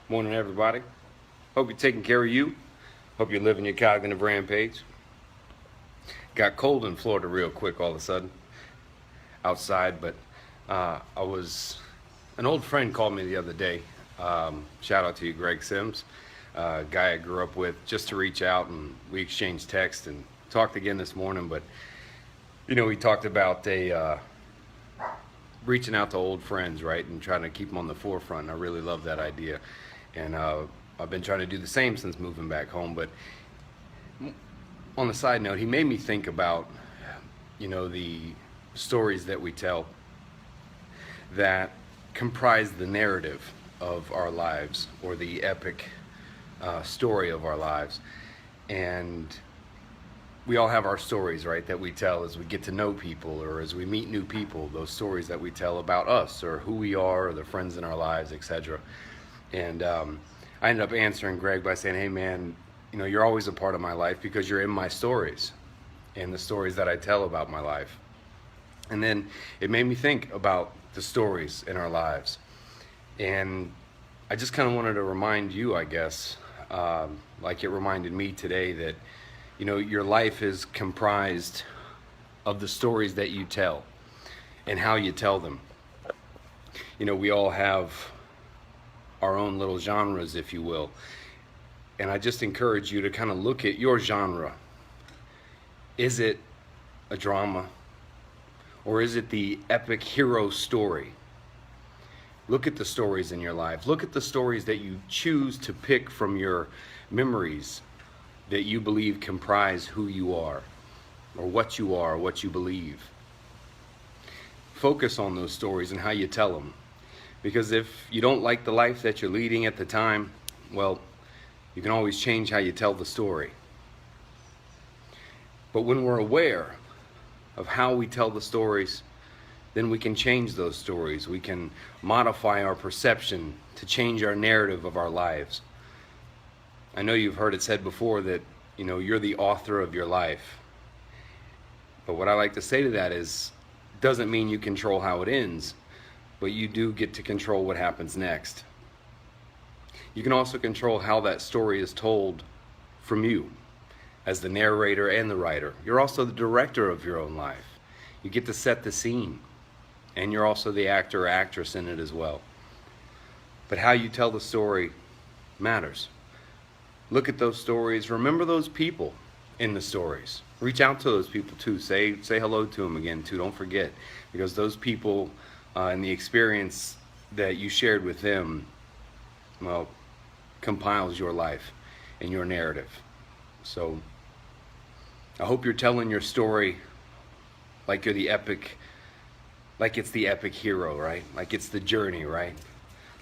Morning, everybody. Hope you're taking care of you. Hope you're living your cognitive rampage. Got cold in Florida real quick all of a sudden outside, but an old friend called me the other day. Shout out to you, Greg Sims, guy I grew up with, just to reach out, and we exchanged text and talked again this morning. But we talked about reaching out to old friends, right, and trying to keep them on the forefront. And I really love that idea, and I've been trying to do the same since moving back home. But on the side note, he made me think about the stories that we tell that comprise the narrative of our lives, or the epic story of our lives. And we all have our stories, right, that we tell as we get to know people or as we meet new people, those stories that we tell about us or who we are or the friends in our lives, etc. And I ended up answering Greg by saying, hey man, you're always a part of my life because you're in my stories and the stories that I tell about my life. And then it made me think about the stories in our lives. And I just kind of wanted to remind you, I guess, like it reminded me today, that your life is comprised of the stories that you tell and how you tell them. We all have our own little genres, if you will. And I just encourage you to kind of look at your genre. Is it a drama? Or is it the epic hero story? Look at the stories in your life. Look at the stories that you choose to pick from your memories that you believe comprise who you are, or what you believe. Focus on those stories and how you tell them. Because if you don't like the life that you're leading at the time, well, you can always change how you tell the story. But when we're aware of how we tell the stories, then we can change those stories. We can modify our perception to change our narrative of our lives. I know you've heard it said before that, you're the author of your life. But what I like to say to that is, it doesn't mean you control how it ends, but you do get to control what happens next. You can also control how that story is told from you, as the narrator and the writer. You're also the director of your own life. You get to set the scene, and you're also the actor or actress in it as well. But how you tell the story matters. Look at those stories. Remember those people in the stories. Reach out to those people too. Say hello to them again too. Don't forget, because those people and the experience that you shared with them, well, compiles your life and your narrative. So I hope you're telling your story like you're the epic, like it's the epic hero, right? Like it's the journey, right?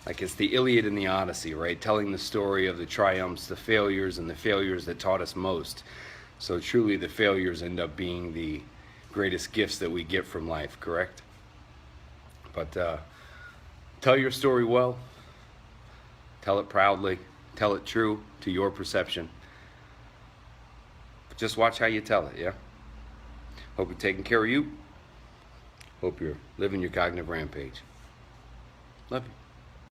Like it's the Iliad and the Odyssey, right? Telling the story of the triumphs, the failures, and the failures that taught us most. So truly the failures end up being the greatest gifts that we get from life, correct? But tell your story well. Tell it proudly. Tell it true to your perception. But just watch how you tell it, yeah? Hope you're taking care of you. Hope you're living your cognitive rampage. Love you.